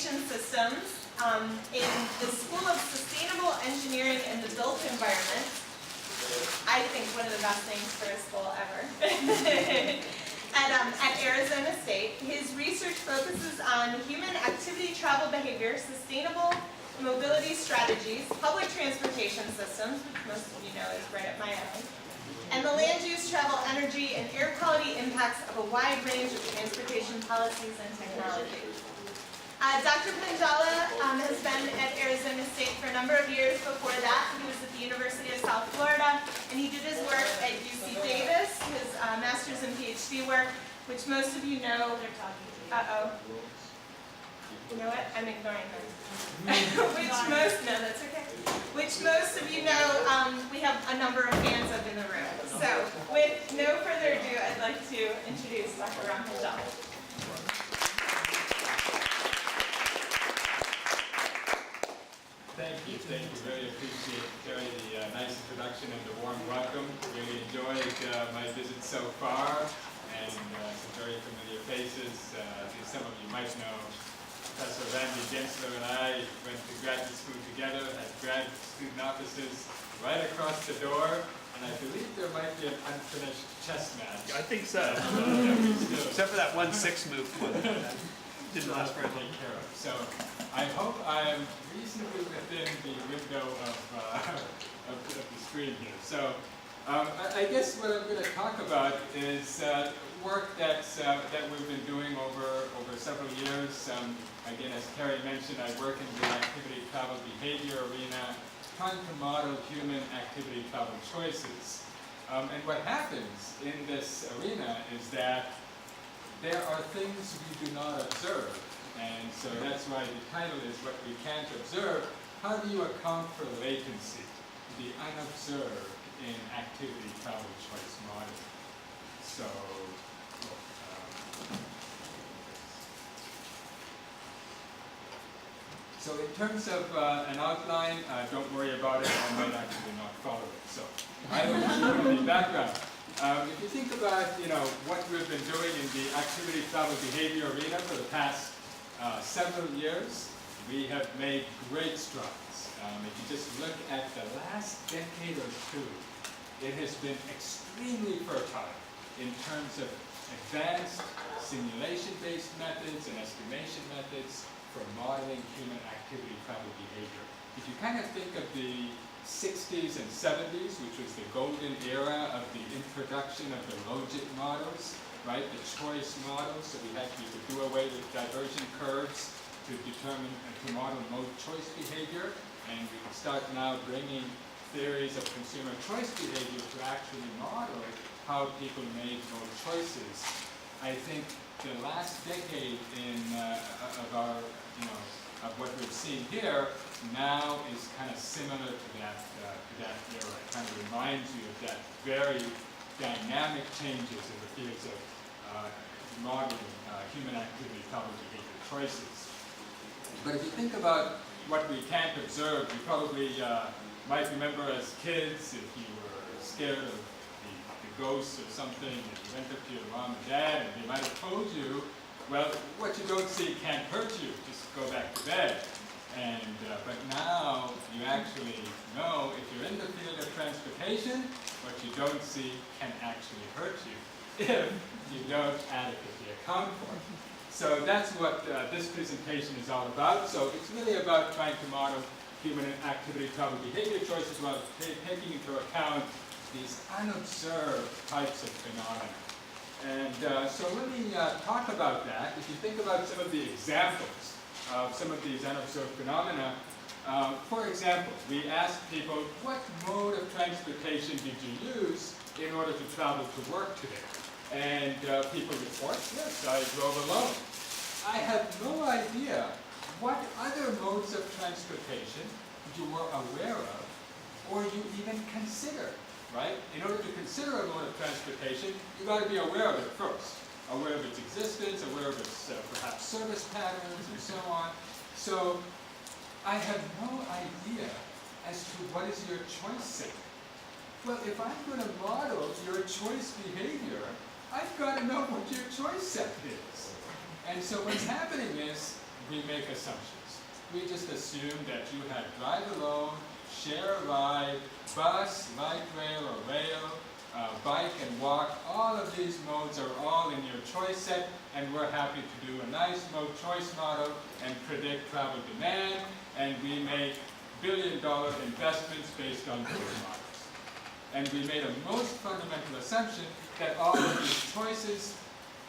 Transportation Systems in the School of Sustainable Engineering and the Built Environment. I think one of the best things for a school ever. At Arizona State. His research focuses on human activity, travel behavior, sustainable mobility strategies, public transportation systems, which most of you know is right up my alley, and the land use, travel, energy, and air quality impacts of a wide range of transportation policies and technologies. Dr. Panjala has been at Arizona State for a number of years. Before that, he was at the University of South Florida, and he did his work at UC Davis, his master's and PhD work, which most of you know. You know what? I'm ignoring them. Which most of you know, we have a number of fans of in the room. So, with no further ado, I'd like to introduce Dr. Ram Panjala. Thank you. Very appreciate, Terry, the nice introduction and the warm welcome. Really enjoyed my visit so far, and some very familiar faces. Some of you might know Professor Randy Gensler and I went to graduate school together at graduate student offices right across the door, and I believe there might be an unfinished chess match. I think so. Except for that 1-6 move one. Didn't last very long. So I hope I'm reasonably within the window of the screen here. So I guess what I'm going to talk about is work that we've been doing over several years. Again, as Terry mentioned, I work in the activity travel behavior arena, trying to model human activity travel choices. And what happens in this arena is that there are things we do not observe, and so that's why the title is What We Can't Observe. How do you account for latency, the unobserved in activity travel choice modeling? So in terms of an outline, don't worry about it, I might actually not follow it. So I will just give you the background. If you think about what we've been doing in the activity travel behavior arena for the past several years, we have made great strides. If you just look at the last decade or two, it has been extremely fertile in terms of advanced simulation-based methods and estimation methods for modeling human activity travel behavior. If you kind of think of the 60s and 70s, which was the golden era of the introduction of the logit models, right? The choice models, so we could do away with divergent curves to determine and to model mode choice behavior, and we can start now bringing theories of consumer choice behavior to actually model how people made mode choices. I think the last decade of what we've seen here now is kind of similar to that era. It kind of reminds you of that very dynamic changes in the fields of modeling human activity travel behavior choices. But if you think about what we can't observe, you probably might remember as kids, if you were scared of the ghosts or something, and you went up to your mom and dad, and they might have told you, well, what you don't see can't hurt you, just go back to bed. But now you actually know if you're in the field of transportation, what you don't see can actually hurt you if you don't adequately account for it. So that's what this presentation is all about. So it's really about trying to model human activity travel behavior choices while taking into account these unobserved types of phenomena. And so let me talk about that. If you think about some of the examples of some of these unobserved phenomena, for example, we asked people, what mode of transportation did you use in order to travel to work today? And people report, yes, I drove alone. I have no idea what other modes of transportation you were aware of or you even considered. Right? In order to consider a mode of transportation, you've got to be aware of it first. Aware of its existence, aware of its perhaps service patterns, and so on. So I have no idea as to what is your choice set. Well, if I'm going to model your choice behavior, I've got to know what your choice set is. And so what's happening is we make assumptions. We just assume that you had drive alone, share a ride, bus, light rail or rail, bike and walk. All of these modes are all in your choice set, and we're happy to do a nice mode choice model and predict travel demand, and we make billion-dollar investments based on those models. And we made a most fundamental assumption that all of these choices,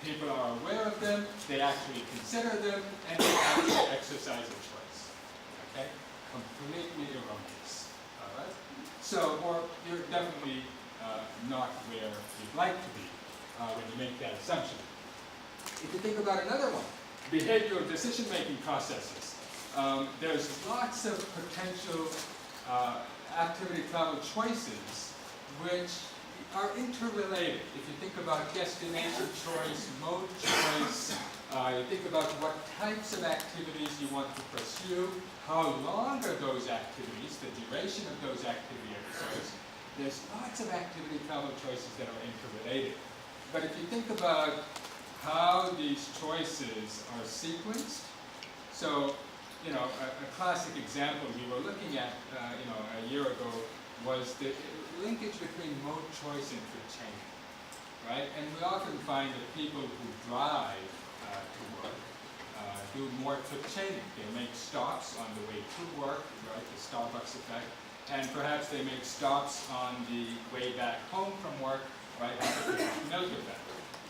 people are aware of them, they actually consider them, and they actually exercise a choice. Okay? Completely erroneous. All right? So, or you're definitely not where you'd like to be when you make that assumption. If you think about another one, behavioral decision-making processes. There's lots of potential activity travel choices which are interrelated. If you think about destination choice, mode choice, you think about what types of activities you want to pursue, how long are those activities, the duration of those activities. There's lots of activity travel choices that are interrelated. But if you think about how these choices are sequenced, so, you know, a classic example we were looking at, a year ago was the linkage between mode choice and trip chaining, right? And we often find that people who drive to work do more trip chaining. They make stops on the way to work, right, the Starbucks effect, and perhaps they make stops on the way back home from work, right, the familiar effect.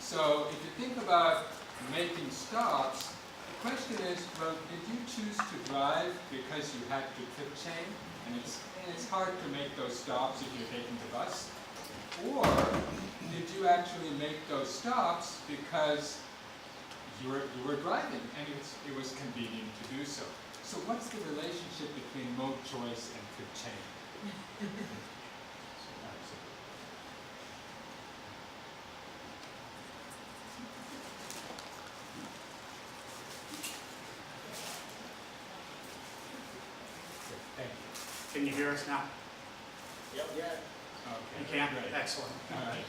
So if you think about making stops, the question is, well, did you choose to drive because you had to trip chain? And it's hard to make those stops if you're taking the bus. Or did you actually make those stops because you were driving and it was convenient to do so? So what's the relationship between mode choice and trip chain? Can you hear us now? Yep. Yeah. Okay. You can? Great. Excellent. All right.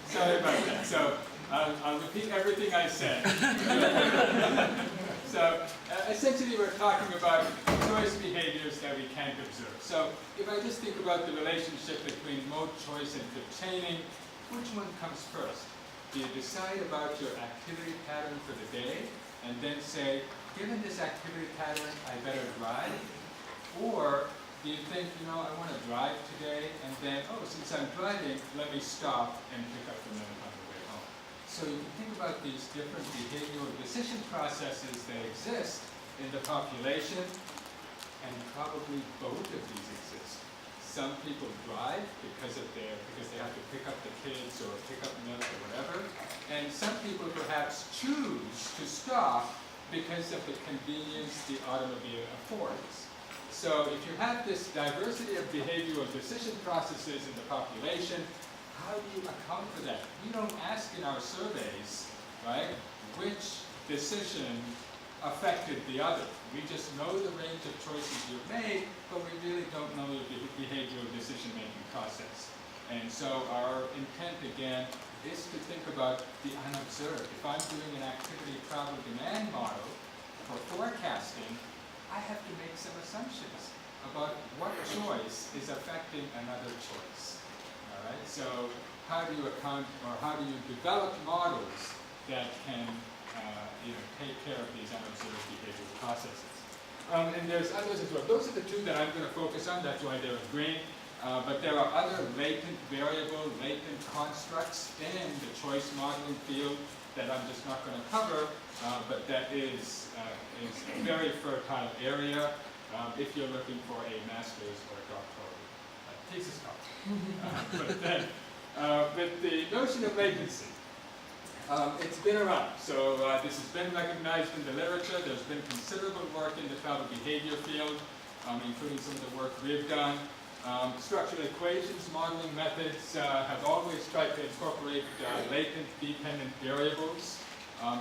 Sorry about that. So I'll repeat everything I said. So essentially we're talking about choice behaviors that we can't observe. So if I just think about the relationship between mode choice and trip chaining, which one comes first? Do you decide about your activity pattern for the day and then say, given this activity pattern, I better drive? Or do you think, I want to drive today, and then, since I'm driving, let me stop and pick up the note on the way home. So you can think about these different behavioral decision processes that exist in the population, and probably both of these exist. Some people drive because they have to pick up the kids or pick up milk or whatever, and some people perhaps choose to stop because of the convenience the automobile affords. So if you have this diversity of behavioral decision processes in the population, how do you account for that? We don't ask in our surveys, right, which decision affected the other. We just know the range of choices you've made, but we really don't know the behavioral decision-making process. And so our intent, again, is to think about the unobserved. If I'm doing an activity travel demand model for forecasting, I have to make some assumptions about what choice is affecting another choice. All right. So how do you account, or how do you develop models that can, take care of these unobserved behavioral processes? And there's others as well. Those are the two that I'm going to focus on. That's why they're in green. But there are other latent variable, latent constructs in the choice modeling field that I'm just not going to cover, but that is a very fertile area if you're looking for a master's or a doctoral thesis topic. But then, with the notion of latency, it's been around. So this has been recognized in the literature. There's been considerable work in the travel behavior field, including some of the work we've done. Structural equations modeling methods have always tried to incorporate latent dependent variables.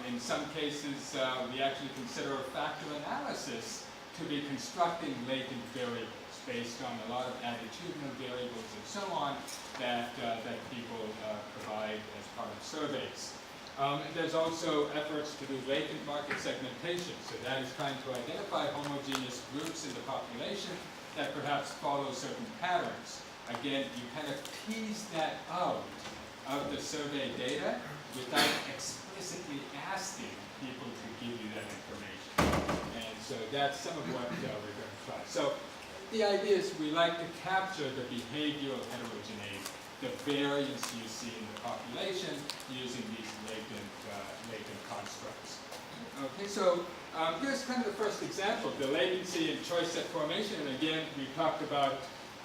In some cases, we actually consider factor analysis to be constructing latent variables based on a lot of attitudinal variables and so on that people provide as part of surveys. And there's also efforts to do latent market segmentation. So that is trying to identify homogeneous groups in the population that perhaps follow certain patterns. Again, you kind of tease that out of the survey data without explicitly asking people to give you that information. And so that's some of what we're going to try. So the idea is we like to capture the behavioral heterogeneity, the variance you see in the population using these latent constructs. Okay, so here's kind of the first example, the latency in choice set formation. And again, we talked about,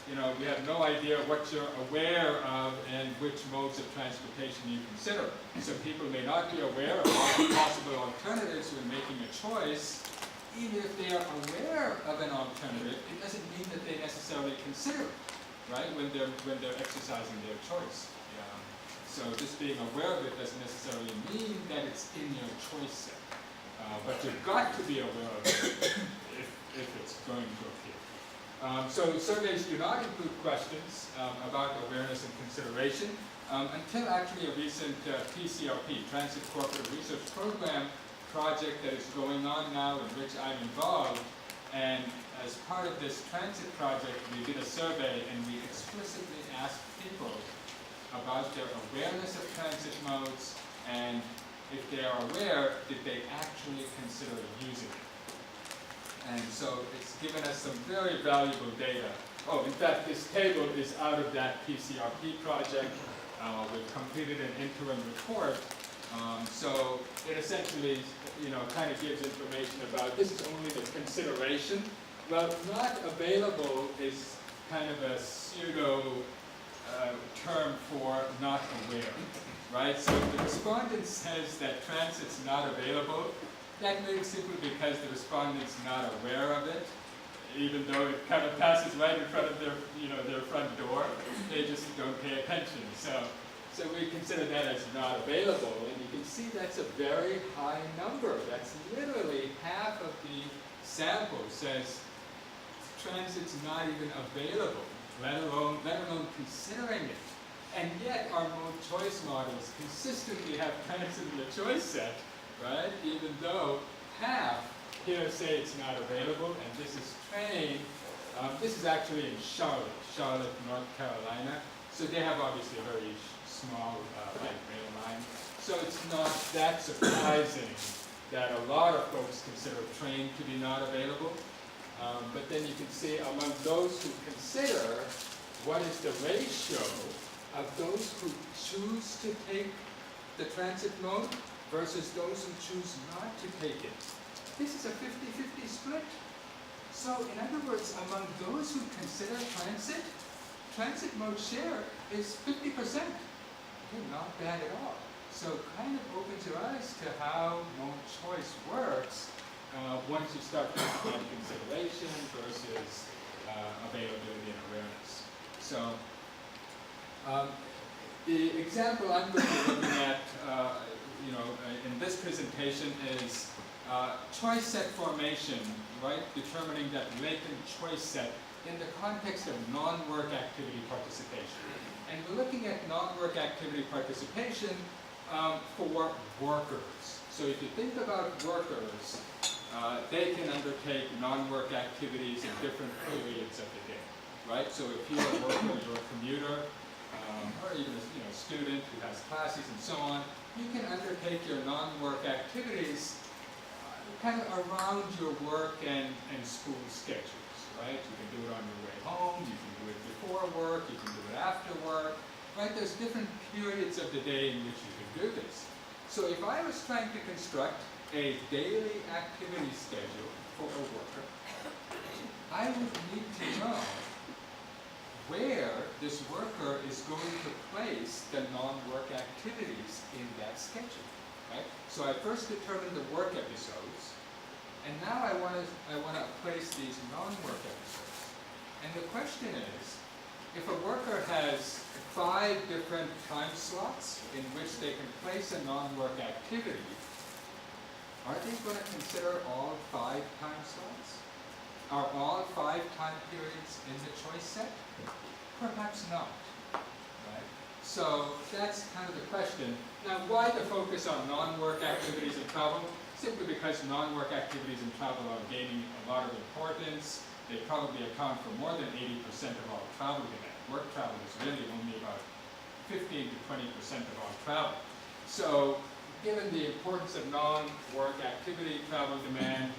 we have no idea what you're aware of and which modes of transportation you consider. So people may not be aware of all the possible alternatives when making a choice. Even if they are aware of an alternative, it doesn't mean that they necessarily consider it, right, when they're exercising their choice. So just being aware of it doesn't necessarily mean that it's in your choice set. But you've got to be aware of it if it's going to appear. So surveys do not include questions about awareness and consideration until actually a recent TCRP, Transit Corporate Research Program, project that is going on now in which I'm involved. And as part of this transit project, we did a survey and we explicitly asked people about their awareness of transit modes, and if they are aware, did they actually consider using it. And so it's given us some very valuable data. Oh, in fact, this table is out of that PCRP project. We've completed an interim report. So it essentially, kind of gives information about this is only the consideration. Well, not available is kind of a pseudo term for not aware, right? So if the respondent says that transit's not available, that may be simply because the respondent's not aware of it, even though it kind of passes right in front of their, their front door. They just don't pay attention. So we consider that as not available, and you can see that's a very high number. That's literally half of the sample says transit's not even available, let alone considering it. And yet our mode choice models consistently have transit in the choice set, right? Even though half here say it's not available, and this is trained. This is actually in Charlotte, North Carolina. So they have obviously a very small light rail line. So it's not that surprising that a lot of folks consider train to be not available. But then you can see among those who consider, what is the ratio of those who choose to take the transit mode versus those who choose not to take it. This is a 50-50 split. So in other words, among those who consider transit mode share is 50%. Not bad at all. So kind of opens your eyes to how mode choice works once you start thinking about consideration versus availability and awareness. So the example I'm going to be looking at, in this presentation is choice set formation, right? Determining that latent choice set in the context of non-work activity participation. And we're looking at non-work activity participation for workers. So if you think about workers, they can undertake non-work activities in different periods of the day, right? So if you're a worker, you're a commuter, or even a student who has classes and so on, you can undertake your non-work activities kind of around your work and school schedules, right? You can do it on your way home, you can do it before work, you can do it after work, right? There's different periods of the day in which you can do this. So if I was trying to construct a daily activity schedule for a worker, I would need to know where this worker is going to place the non-work activities in that schedule, right? So I first determine the work episodes, and now I want to place these non-work episodes. And the question is, if a worker has 5 different time slots in which they can place a non-work activity, are they going to consider all 5 time slots? Are all 5 time periods in the choice set? Perhaps not, right? So that's kind of the question. Now, why the focus on non-work activities in travel? Simply because non-work activities in travel are gaining a lot of importance. They probably account for more than 80% of all travel demand. Work travel is really only about 15 to 20% of all travel. So, given the importance of non-work activity travel demand,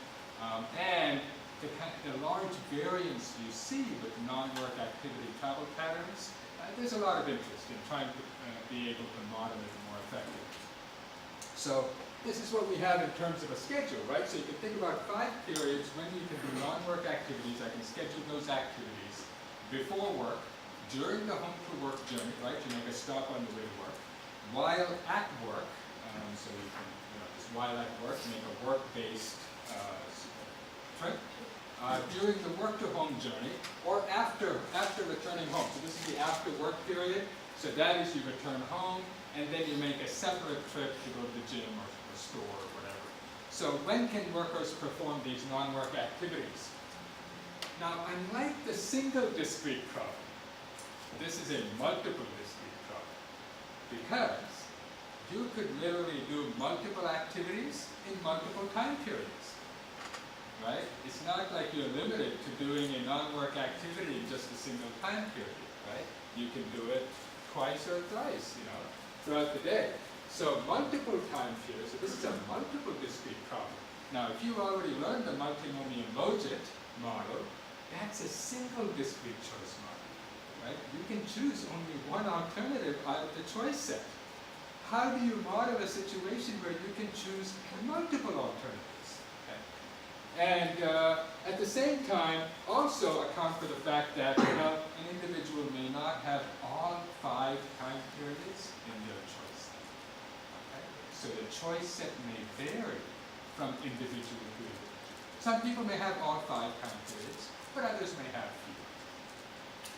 and the large variance you see with non-work activity travel patterns, there's a lot of interest in trying to be able to model it more effectively. So this is what we have in terms of a schedule, right? So you can think about 5 periods when you can do non-work activities. I can schedule those activities before work, during the home to work journey, right? You make a stop on the way to work, while at work, so you can, just while at work, make a work-based trip, during the work to home journey, or after returning home. So this is the after work period. So that is you return home, and then you make a separate trip to go to the gym or the store or whatever. So when can workers perform these non-work activities? Now, unlike the single discrete problem, this is a multiple discrete problem, because you could literally do multiple activities in multiple time periods, right? It's not like you're limited to doing a non-work activity in just a single time period, right? You can do it twice or thrice, throughout the day. So multiple time periods, so this is a multiple discrete problem. Now, if you already learned the multinomial logit model, that's a single discrete choice model, right? You can choose only one alternative out of the choice set. How do you model a situation where you can choose multiple alternatives? Okay. And at the same time, also account for the fact that an individual may not have all 5 time periods in their choice set. Okay? So the choice set may vary from individual to individual. Some people may have all 5 time periods, but others may have fewer.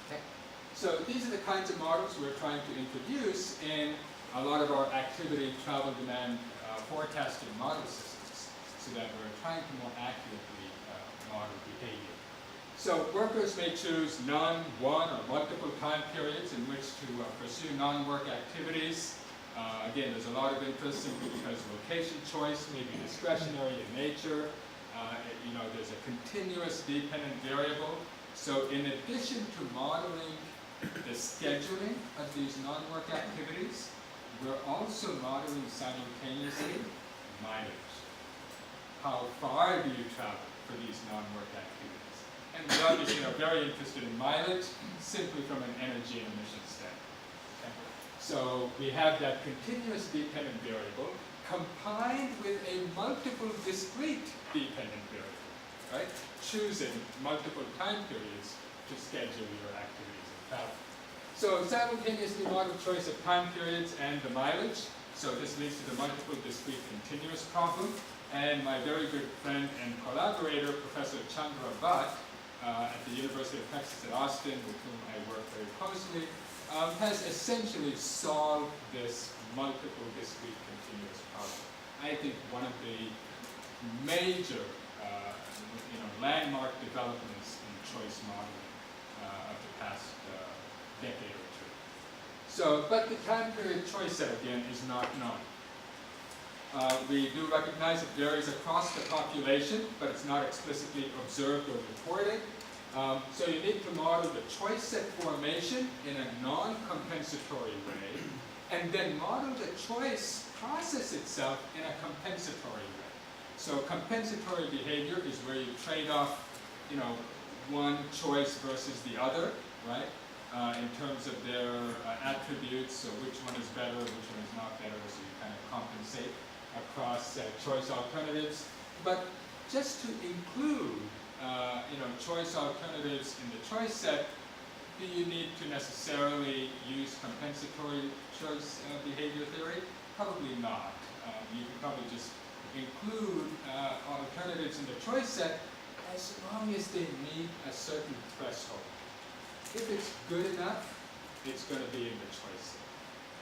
Okay? So these are the kinds of models we're trying to introduce in a lot of our activity travel demand forecasting model systems, so that we're trying to more accurately model behavior. So workers may choose none, one, or multiple time periods in which to pursue non-work activities. Again, there's a lot of interest simply because location choice may be discretionary in nature. There's a continuous dependent variable. So in addition to modeling the scheduling of these non-work activities, we're also modeling simultaneously mileage. How far do you travel for these non-work activities? And we're obviously very interested in mileage simply from an energy and emission standpoint. Okay? So we have that continuous dependent variable combined with a multiple discrete dependent variable, right? Choosing multiple time periods to schedule your activities in travel. So simultaneously model choice of time periods and the mileage. So this leads to the multiple discrete continuous problem. And my very good friend and collaborator, Professor Chandra Bhatt, at the University of Texas at Austin, with whom I work very closely, has essentially solved this multiple discrete continuous problem. I think one of the major landmark developments in choice modeling of the past decade or two. So, but the time period choice set again is not known. We do recognize it varies across the population, but it's not explicitly observed or reported. So you need to model the choice set formation in a non-compensatory way, and then model the choice process itself in a compensatory way. So compensatory behavior is where you trade off, one choice versus the other, right? In terms of their attributes, so which one is better, which one is not better, so you kind of compensate across choice alternatives. But just to include, choice alternatives in the choice set, do you need to necessarily use compensatory choice behavior theory? Probably not. You can probably just include alternatives in the choice set as long as they meet a certain threshold. If it's good enough, it's going to be in the choice set.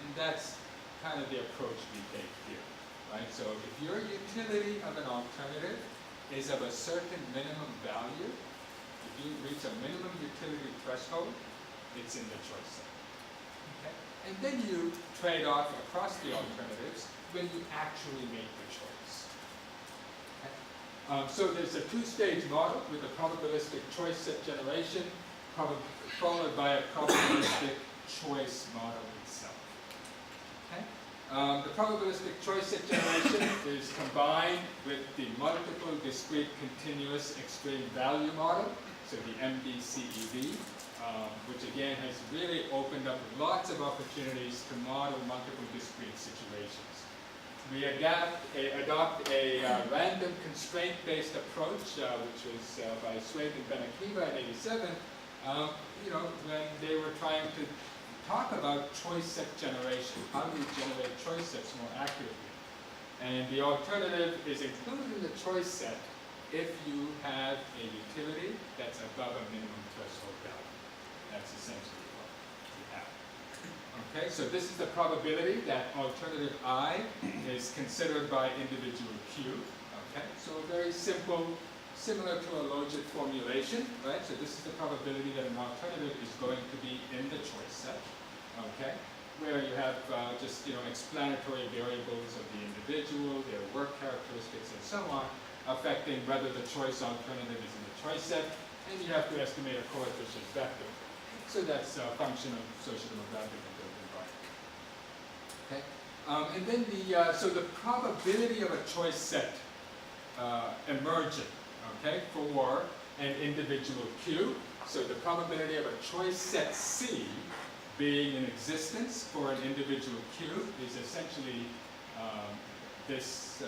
And that's kind of the approach we take here, right? So if your utility of an alternative is of a certain minimum value, if you reach a minimum utility threshold, it's in the choice set. Okay? and then you trade off across the alternatives when you actually make the choice. Okay? So there's a two-stage model with a probabilistic choice set generation, followed by a probabilistic choice model itself. Okay? The probabilistic choice set generation is combined with the multiple discrete continuous extreme value model, so the MDCEV, which again has really opened up lots of opportunities to model multiple discrete situations. We adopt a random constraint-based approach, which was by Swade and Benakiva in '87, when they were trying to talk about choice set generation. How do you generate choice sets more accurately? And the alternative is included in the choice set if you have a utility that's above a minimum threshold value. That's essentially what you have. Okay, so this is the probability that alternative I is considered by individual Q. Okay, so very simple, similar to a logit formulation, right? So this is the probability that an alternative is going to be in the choice set. Okay, where you have just explanatory variables of the individual, their work characteristics, and so on, affecting whether the choice alternative is in the choice set, and you have to estimate a coefficient vector. So that's a function of sociodemographic and built environment. Okay, and then so the probability of a choice set emerging, okay, for an individual Q. So the probability of a choice set C being in existence for an individual Q is essentially this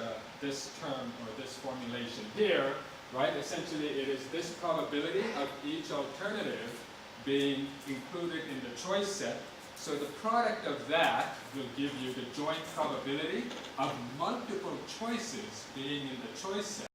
term or this formulation here, right? Essentially, it is this probability of each alternative being included in the choice set. So the product of that will give you the joint probability of multiple choices being in the choice set.